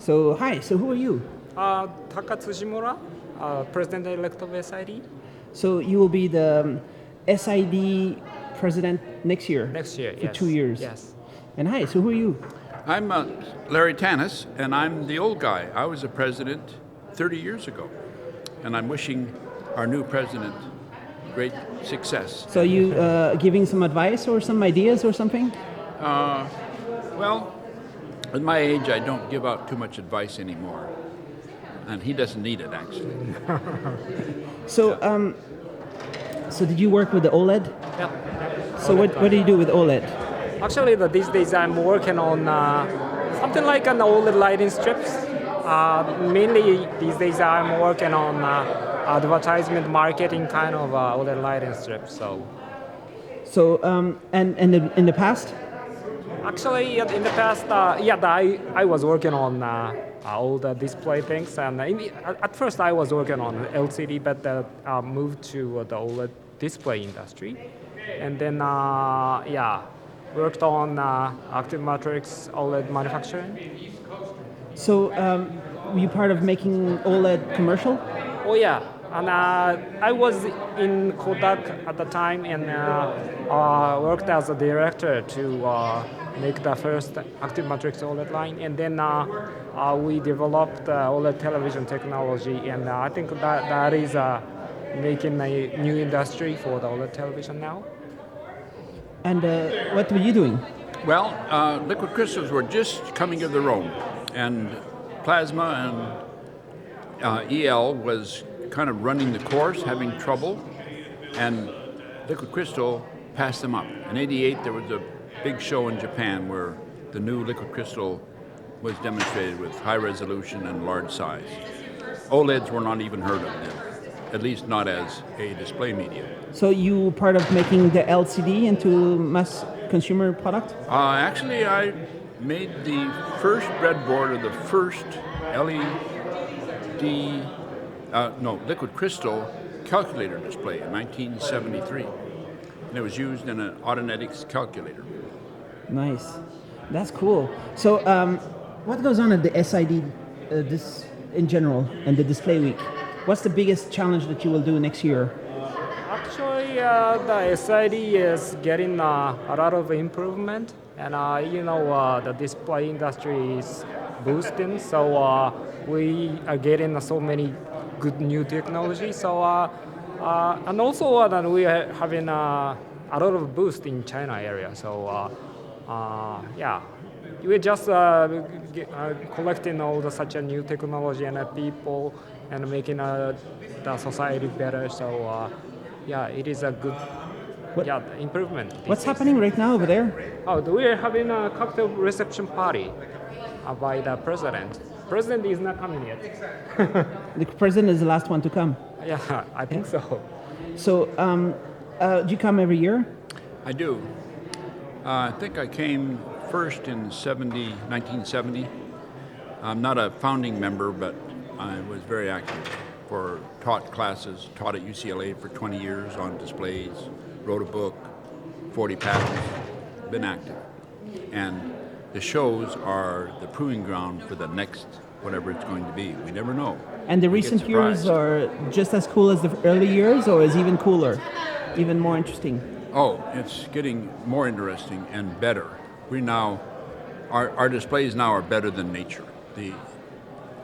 So hi, so who are you? Taka Tsujimura, President of SID. So you will be the SID president next year? Next year, for yes. 2 years? Yes. And hi, so who are you? I'm Larry Tannas, and I'm the old guy. I was a president 30 years ago, and I'm wishing our new president great success. So you giving some advice or some ideas or something? Well, at my age, I don't give out too much advice anymore, and he doesn't need it, actually. So, so did you work with the OLED? Yeah. So what do you do with OLED? Actually, these days I'm working on something like an OLED lighting strips. Mainly these days I'm working on advertisement marketing kind of OLED lighting strips. So and in the past? Actually, in the past, I was working on all the display things, and at first I was working on LCD, but moved to the OLED display industry, and then worked on active matrix OLED manufacturing. So were you part of making OLED commercial? Oh yeah, and I was in Kodak at the time and worked as a director to make the first active matrix OLED line, and then we developed OLED television technology, and I think that is making a new industry for the OLED television now. And what were you doing? Well, liquid crystals were just coming to their own, and plasma and EL was kind of running the course, having trouble, and liquid crystal passed them up. In '88, there was a big show in Japan where the new liquid crystal was demonstrated with high resolution and large size. OLEDs were not even heard of then, at least not as a display medium. So you were part of making the LCD into mass consumer product? Actually, I made the first breadboard of the first liquid crystal calculator display in 1973. And it was used in an Autonetics calculator. Nice. That's cool. So what goes on at the SID this in general and the display week? What's the biggest challenge that you will do next year? Actually, the SID is getting a lot of improvement, and the display industry is boosting. So we are getting so many good new technology. So and also that we are having a lot of boost in China area. So we're just collecting all the such a new technology and people and making the society better. So it is a good improvement. What's happening right now over there? Oh, we're having a cocktail reception party by the president. President is not coming yet. The president is the last one to come. Yeah, I think so. So do you come every year? I do. I think I came first in 1970. I'm not a founding member, but I was very active. Taught classes, taught at UCLA for 20 years on displays, wrote a book, 40 patents, been active. And the shows are the proving ground for the next whatever it's going to be. We never know. And the recent years are just as cool as the early years, or is even cooler, even more interesting? Oh, it's getting more interesting and better. Our displays now are better than nature. The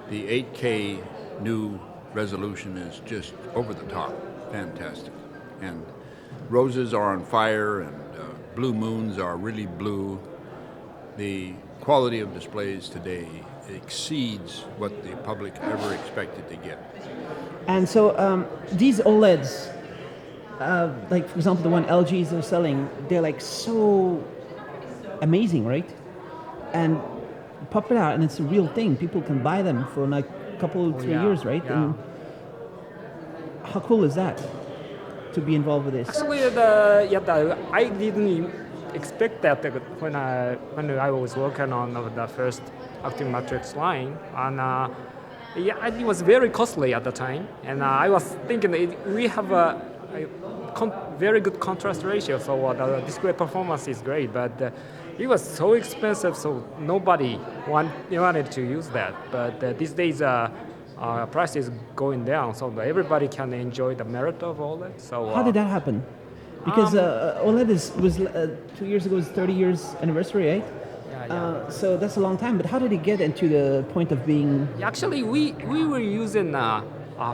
8K new resolution is just over the top, fantastic. And roses are on fire, and blue moons are really blue. The quality of displays today exceeds what the public ever expected to get. And so these OLEDs, like for example the one LGs are selling, they're like so amazing, right? And popular, and it's a real thing. People can buy them for like a couple, 3 years, right? Yeah. And how cool is that to be involved with this? Actually, I didn't expect that when I was working on the first active matrix line, and it was very costly at the time. And I was thinking we have a very good contrast ratio, so the display performance is great. But it was so expensive, so nobody wanted to use that. But these days, price is going down, so that everybody can enjoy the merit of OLED. So How did that happen? Because OLED was 2 years ago, was 30 years anniversary, right? Yeah. So that's a long time. But how did it get into the point of being? Actually, we were using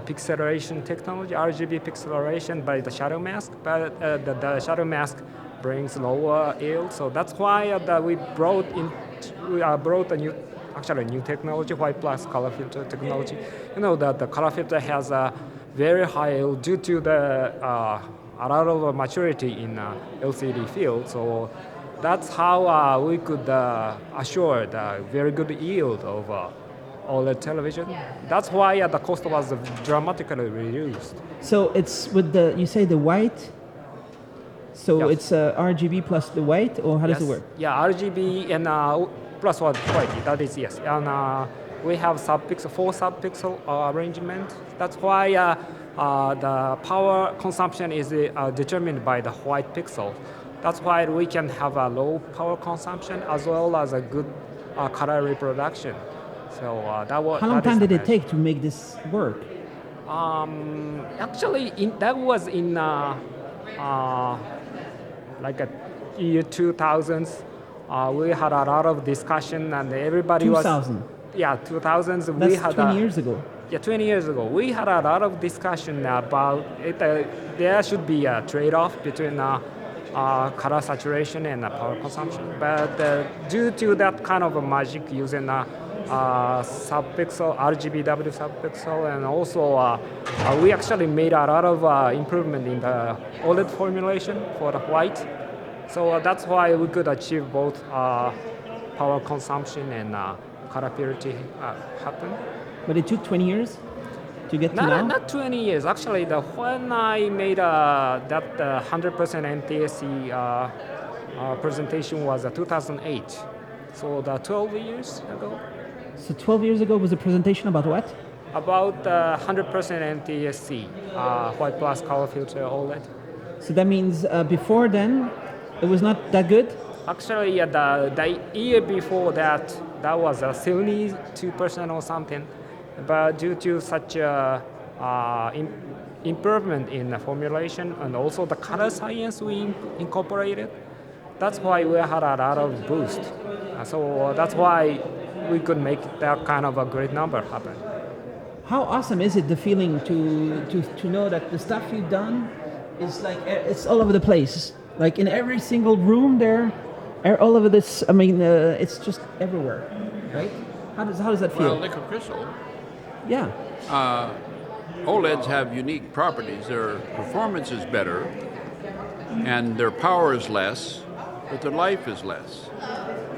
pixelation technology, RGB pixelation by the shadow mask, but the shadow mask brings lower yield. So that's why we brought a new technology, white plus color filter technology. You know that the color filter has a very high yield due to the a lot of maturity in LCD field. So that's how we could assure the very good yield of OLED television. That's why the cost was dramatically reduced. So it's with you say the white. So Yes. it's RGB plus the white, or how does it work? Yeah, RGB and plus one white. That is yes. And we have four subpixel arrangement. That's why the power consumption is determined by the white pixel. That's why we can have a low power consumption as well as a good color reproduction. So that was. How long time did it take to make this work? Actually, that was in like a year 2000s. We had a lot of discussion, and everybody 2000. Yeah, 2000s. That's we had 20 years ago. Yeah, 20 years ago. We had a lot of discussion about it. There should be a trade-off between color saturation and power consumption. But due to that kind of a magic using subpixel, RGBW subpixel, and also we actually made a lot of improvement in the OLED formulation for the white. So that's why we could achieve both power consumption and color purity happen. But it took 20 years to get to now? Not 20 years. Actually, when I made that 100% NTSC presentation was 2008. So 12 years ago. So 12 years ago was a presentation about what? About 100% NTSC, white plus color filter OLED. So that means before then, it was not that good? Actually, the year before that was 72% or something. But due to such improvement in the formulation and also the color science we incorporated, that's why we had a lot of boost. So that's why we could make that kind of a great number happen. How awesome is it, the feeling to know that the stuff you've done is like, it's all over the place. Like in every single room there, all over this, I mean, it's just everywhere, right? How does that feel? Well, liquid crystal, Yeah. OLEDs have unique properties. Their performance is better, and their power is less, but their life is less,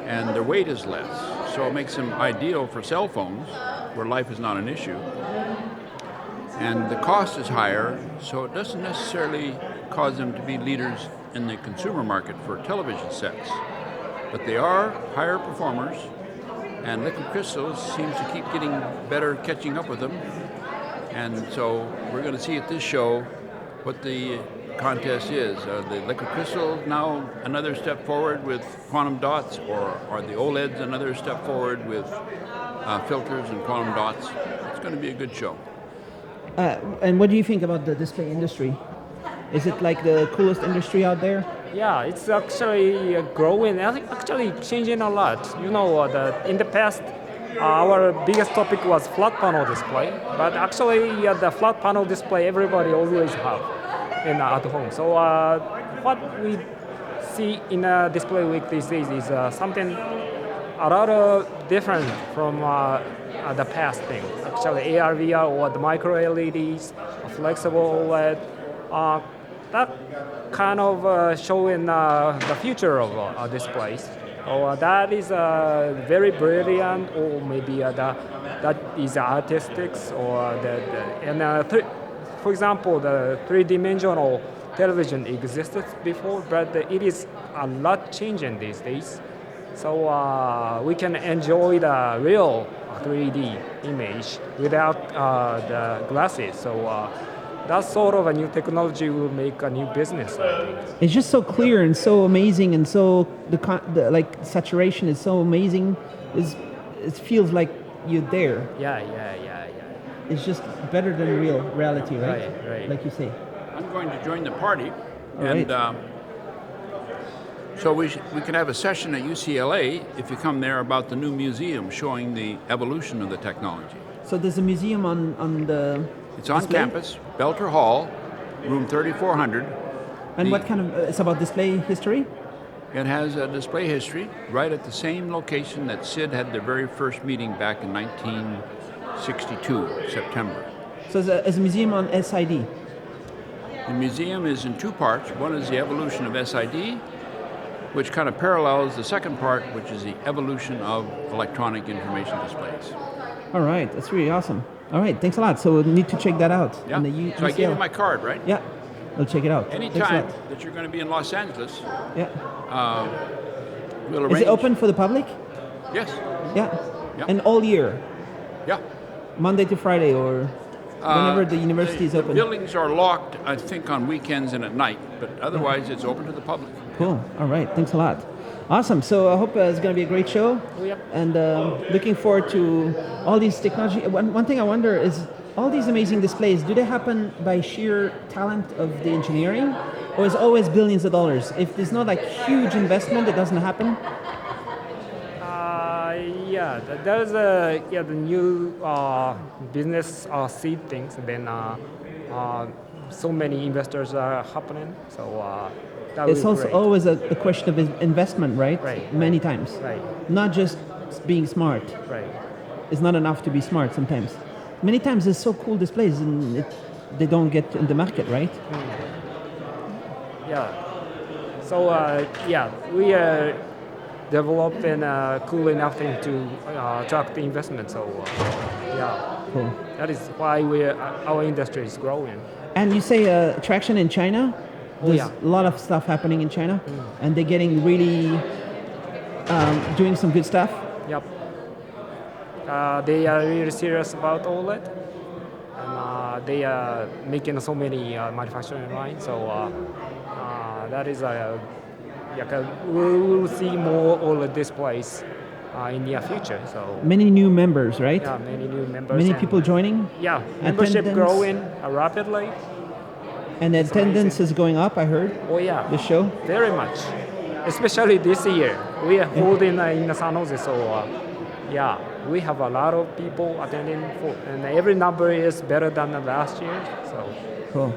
and their weight is less. So it makes them ideal for cell phones, where life is not an issue. And the cost is higher, so it doesn't necessarily cause them to be leaders in the consumer market for television sets. But they are higher performers, and liquid crystals seems to keep getting better, catching up with them. And so we're going to see at this show what the contest is. The liquid crystal now another step forward with quantum dots, or are the OLEDs another step forward with filters and quantum dots? It's going to be a good show. And what do you think about the display industry? Is it like the coolest industry out there? Yeah, it's actually growing. I think actually changing a lot. You know, in the past, our biggest topic was flat panel display, but actually the flat panel display everybody always have at home. So what we see in a display week these days is something a lot different from the past thing. Actually, AR, VR, or the micro LEDs, flexible OLED. That kind of showing the future of displays. That is very brilliant, or maybe that is artistic, or for example, the three-dimensional television existed before, but it is a lot changing these days. So we can enjoy the real 3D image without the glasses. So that sort of a new technology will make a new business, I think. It's just so clear and so amazing, and so the like saturation is so amazing. It feels like you're there. Yeah. It's just better than real reality, right? Right. Like you say. I'm going to join the party, All and right. so we can have a session at UCLA if you come there about the new museum showing the evolution of the technology. So there's a museum on the. It's on display? campus, Belter Hall, room 3400. And The- what kind of? It's about display history. It has a display history right at the same location that SID had their very first meeting back in 1962, September. So it's a museum on SID. The museum is in two parts. One is the evolution of SID, which kind of parallels the second part, which is the evolution of electronic information displays. All right, that's really awesome. All right, thanks a lot. So we need to check that out. Yeah. on the So I gave you UCL. my card, right? Yeah, we'll check it out. Thanks a Anytime lot. that you're going to be in Los Angeles, Yeah. we'll arrange. Is it open for the public? Yes. Yeah. Yeah. And all year, Yeah. Monday to Friday, or whenever the university is The open. buildings are locked, I think, on weekends and at night, but otherwise it's open to the public. Cool. All right. Thanks a lot. Awesome. So I hope it's going to be a great show. Yep. And looking forward to all these technology. One thing I wonder is all these amazing displays, do they happen by sheer talent of the engineering? Or is it always billions of dollars? If there's not like huge investment, it doesn't happen? Yeah, there's the new business seed things. Then so many investors are happening. So that It's will be also great. always a question of investment, right? Right. Many times. Right. Not just being smart. Right. It's not enough to be smart sometimes. Many times there's so cool displays and they don't get in the market, right? Yeah. So we are developing a cool enough thing to attract the investment. So Cool. that is why our industry is growing. And you say traction in China? Oh, There's yeah. a lot of stuff happening in China, and they're getting really doing some good stuff. Yep. They are really serious about OLED, and they are making so many manufacturing lines. So that is we will see more OLED displays in near future. So Many new members, right? yeah, many new members. Many and- people joining, Yeah, membership Attendance. growing rapidly. and the attendance is going up. I heard Oh yeah, the show. very much. Especially this year, we are holding in San Jose. So yeah, we have a lot of people attending, and every number is better than the last year. So Cool.